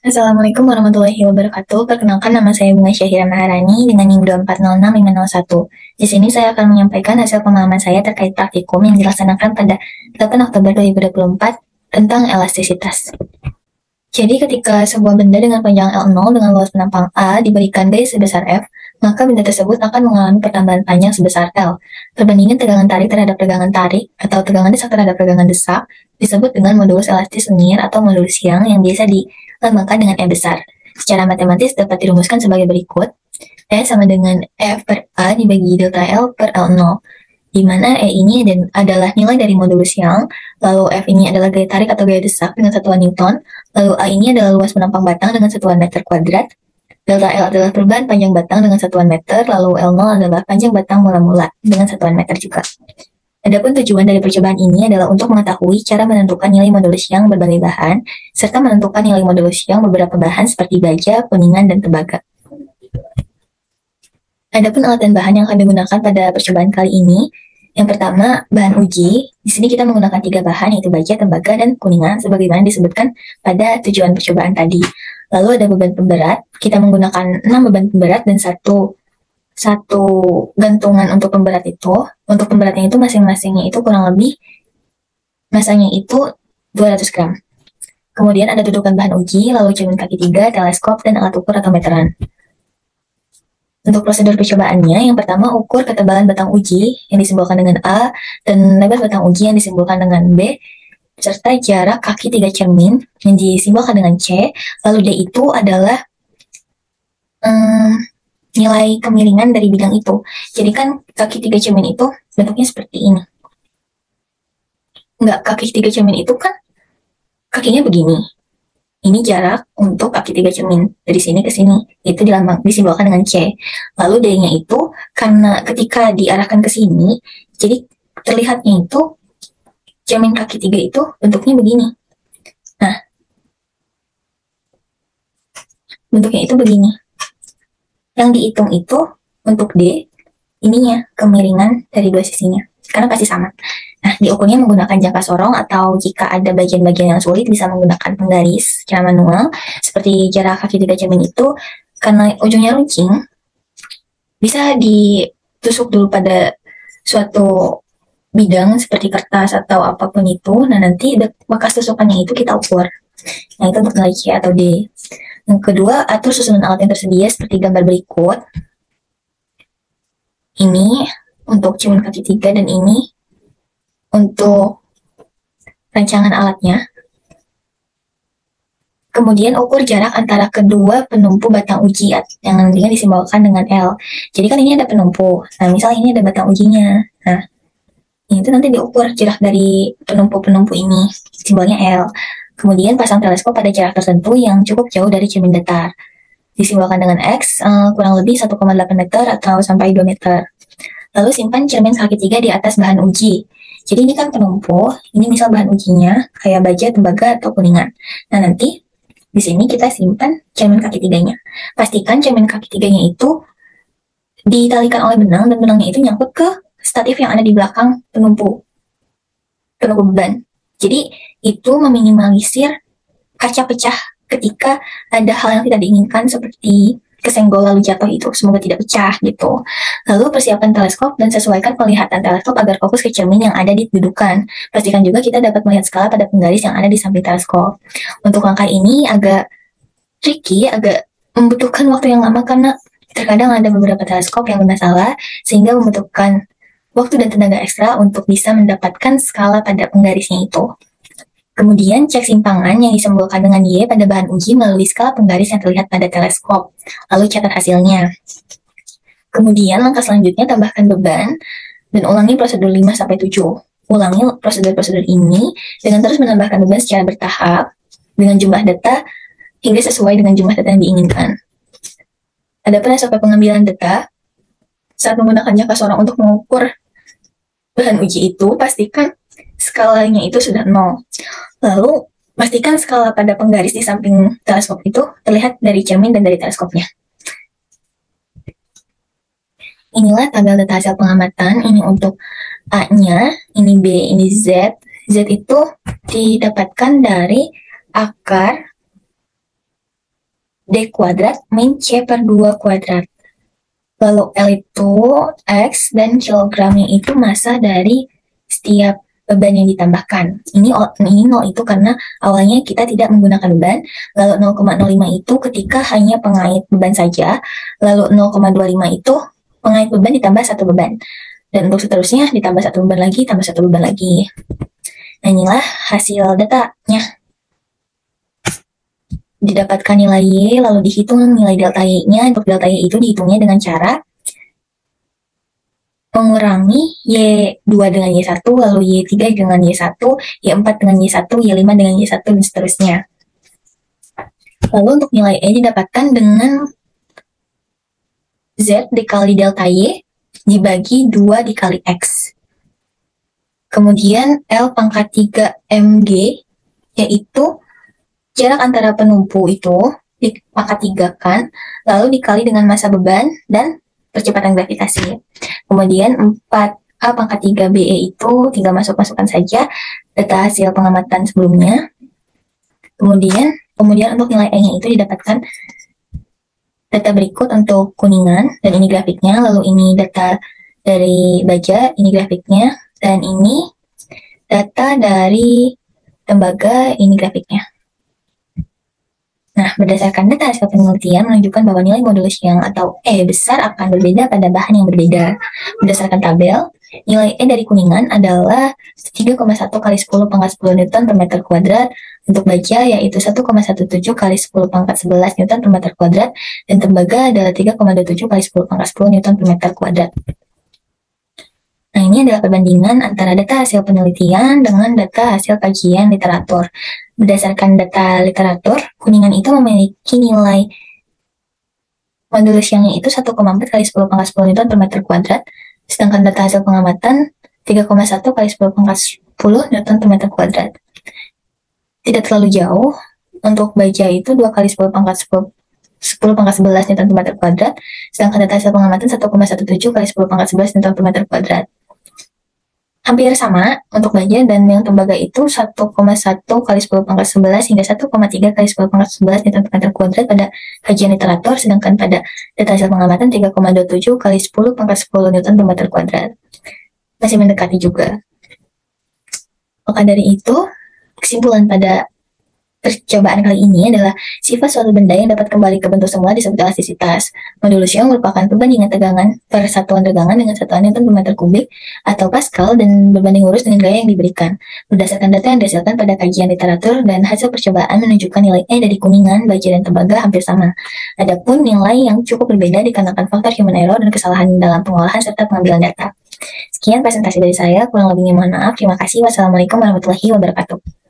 Assalamualaikum warahmatullahi wabarakatuh. Perkenalkan, nama saya Bunga Syahira Maharani dengan NIM 2406501. Di sini saya akan menyampaikan hasil pemahaman saya terkait praktikum yang dilaksanakan pada 8 Oktober 2024 tentang elastisitas. Jadi ketika sebuah benda dengan panjang L0 dengan luas penampang A diberikan B sebesar F, maka benda tersebut akan mengalami pertambahan panjang sebesar L. Perbandingan tegangan tarik terhadap tegangan tarik atau tegangan desak terhadap tegangan desak disebut dengan modulus elastis linear atau modulus Young yang biasa dilambangkan dengan E besar. Secara matematis dapat dirumuskan sebagai berikut. E sama dengan F per A dibagi delta L per L0, di mana E ini adalah nilai dari modulus Young, lalu F ini adalah gaya tarik atau gaya desak dengan satuan Newton, lalu A ini adalah luas penampang batang dengan satuan meter kuadrat, delta L adalah perubahan panjang batang dengan satuan meter, lalu L0 adalah panjang batang mula-mula dengan satuan meter juga. Adapun tujuan dari percobaan ini adalah untuk mengetahui cara menentukan nilai modulus Young berbagai bahan, serta menentukan nilai modulus Young beberapa bahan seperti baja, kuningan, dan tembaga. Adapun alat dan bahan yang akan digunakan pada percobaan kali ini, yang pertama, bahan uji. Di sini kita menggunakan 3 bahan, yaitu baja, tembaga, dan kuningan, sebagaimana disebutkan pada tujuan percobaan tadi. Lalu ada beban pemberat. Kita menggunakan 6 beban pemberat dan satu gantungan untuk pemberat itu. Untuk pemberatnya itu masing-masingnya itu kurang lebih masanya itu 200 gram. Kemudian ada dudukan bahan uji, lalu cermin kaki 3, teleskop, dan alat ukur atau meteran. Untuk prosedur percobaannya, yang pertama ukur ketebalan batang uji yang disimbolkan dengan A dan lebar batang uji yang disimbolkan dengan B, serta jarak kaki 3 cermin yang disimbolkan dengan C, lalu D itu adalah nilai kemiringan dari bidang itu. Jadi kan kaki 3 cermin itu bentuknya seperti ini. Enggak, kaki 3 cermin itu kan kakinya begini. Ini jarak untuk kaki 3 cermin dari sini ke sini, itu disimbolkan dengan C. Lalu D-nya itu karena ketika diarahkan ke sini, jadi terlihatnya itu cermin kaki 3 itu bentuknya begini. Nah, bentuknya itu begini. Yang dihitung itu untuk D, ininya kemiringan dari dua sisinya, karena pasti sama. Nah, diukurnya menggunakan jangka sorong atau jika ada bagian-bagian yang sulit bisa menggunakan penggaris secara manual. Seperti jarak kaki 3 cermin itu, karena ujungnya runcing, bisa ditusuk dulu pada suatu bidang seperti kertas atau apapun itu. Nah, nanti bekas tusukannya itu kita ukur. Nah, itu untuk nilai C atau D. Yang kedua, atur susunan alat yang tersedia seperti gambar berikut. Ini untuk cermin kaki 3 dan ini untuk rancangan alatnya. Kemudian ukur jarak antara kedua penumpu batang uji yang nantinya disimbolkan dengan L. Jadi kan ini ada penumpu. Nah, misalnya ini ada batang ujinya. Nah, ini itu nanti diukur jarak dari penumpu-penumpu ini, simbolnya L. Kemudian pasang teleskop pada jarak tertentu yang cukup jauh dari cermin datar. Disimbolkan dengan X, kurang lebih 1,8 meter atau sampai 2 meter. Lalu simpan cermin kaki 3 di atas bahan uji. Jadi ini kan penumpu, ini misal bahan ujinya kayak baja, tembaga, atau kuningan. Nah, nanti di sini kita simpan cermin kaki 3-nya. Pastikan cermin kaki 3-nya itu ditalikan oleh benang dan benangnya itu nyangkut ke statif yang ada di belakang penumpu beban. Jadi itu meminimalisir kaca pecah ketika ada hal yang tidak diinginkan seperti kesenggol lalu jatuh itu, semoga tidak pecah gitu. Lalu persiapkan teleskop dan sesuaikan penglihatan teleskop agar fokus ke cermin yang ada di dudukan. Pastikan juga kita dapat melihat skala pada penggaris yang ada di samping teleskop. Untuk langkah ini agak tricky, agak membutuhkan waktu yang lama karena terkadang ada beberapa teleskop yang bermasalah sehingga membutuhkan waktu dan tenaga ekstra untuk bisa mendapatkan skala pada penggarisnya itu. Kemudian cek simpangan yang disimbolkan dengan Y pada bahan uji melalui skala penggaris yang terlihat pada teleskop. Lalu catat hasilnya. Kemudian langkah selanjutnya tambahkan beban dan ulangi prosedur 5-7. Ulangi prosedur-prosedur ini dengan terus menambahkan beban secara bertahap dengan jumlah data hingga sesuai dengan jumlah data yang diinginkan. Adapun SOP pengambilan data saat menggunakan jangka sorong untuk mengukur bahan uji itu, pastikan skalanya itu sudah 0. Lalu, pastikan skala pada penggaris di samping teleskop itu terlihat dari cermin dan dari teleskopnya. Inilah tabel data hasil pengamatan. Ini untuk A-nya, ini B, ini Z. Z itu didapatkan dari akar D kuadrat min C per 2 kuadrat. Lalu L itu X dan kilogramnya itu massa dari setiap beban yang ditambahkan. Ini 0 itu karena awalnya kita tidak menggunakan beban, lalu 0,05 itu ketika hanya pengait beban saja, lalu 0,25 itu pengait beban ditambah satu beban. Dan untuk seterusnya ditambah satu beban lagi, tambah satu beban lagi. Nah, inilah hasil datanya. Didapatkan nilai Y, lalu dihitung nilai delta Y-nya. Untuk delta Y itu dihitungnya dengan cara mengurangi Y2 dengan Y1, lalu Y3 dengan Y1, Y4 dengan Y1, Y5 dengan Y1, dan seterusnya. Lalu untuk nilai E didapatkan dengan Z dikali delta Y dibagi 2 dikali X. Kemudian L pangkat 3 MG, yaitu jarak antara penumpu itu dipangkat 3 kan, lalu dikali dengan massa beban dan percepatan gravitasi. Kemudian 4A pangkat 3 BE itu tinggal masukkan saja data hasil pengamatan sebelumnya. Kemudian untuk nilai E-nya itu didapatkan data berikut untuk Kuningan, dan ini grafiknya, lalu ini data dari Baja, ini grafiknya, dan ini data dari Tembaga, ini grafiknya. Nah, berdasarkan data hasil penelitian menunjukkan bahwa nilai modulus yang atau E besar akan berbeda pada bahan yang berbeda. Berdasarkan tabel, nilai E dari Kuningan adalah 3,1 kali 10 pangkat 10 Newton per meter kuadrat, untuk Baja yaitu 1,17 kali 10 pangkat 11 Newton per meter kuadrat, dan Tembaga adalah 3,27 kali 10 pangkat 10 Newton per meter kuadrat. Nah, ini adalah perbandingan antara data hasil penelitian dengan data hasil kajian literatur. Berdasarkan data literatur, Kuningan itu memiliki nilai modulus yangnya itu 1,4 kali 10 pangkat 10 Newton per meter kuadrat, sedangkan data hasil pengamatan 3,1 kali 10 pangkat 10 Newton per meter kuadrat. Tidak terlalu jauh. Untuk Baja itu 2 kali 10 pangkat 11 Newton per meter kuadrat, sedangkan data hasil pengamatan 1,17 kali 10 pangkat 11 Newton per meter kuadrat. Hampir sama untuk Baja, dan yang Tembaga itu 1,1 kali 10 pangkat 11 hingga 1,3 kali 10 pangkat 11 Newton per meter kuadrat pada kajian literatur, sedangkan pada data hasil pengamatan 3,27 kali 10 pangkat 10 Newton per meter kuadrat. Masih mendekati juga. Maka dari itu, kesimpulan pada percobaan kali ini adalah sifat suatu benda yang dapat kembali ke bentuk semula disebut elastisitas. Modulus Young merupakan perbandingan tegangan per satuan tegangan dengan satuan Newton per meter kubik atau Pascal, dan berbanding lurus dengan gaya yang diberikan. Berdasarkan data yang dihasilkan pada kajian literatur dan hasil percobaan menunjukkan nilai E dari Kuningan, Baja, dan Tembaga hampir sama. Adapun nilai yang cukup berbeda dikarenakan faktor human error dan kesalahan dalam pengolahan serta pengambilan data. Sekian presentasi dari saya, kurang lebihnya mohon maaf. Terima kasih. Wassalamualaikum warahmatullahi wabarakatuh.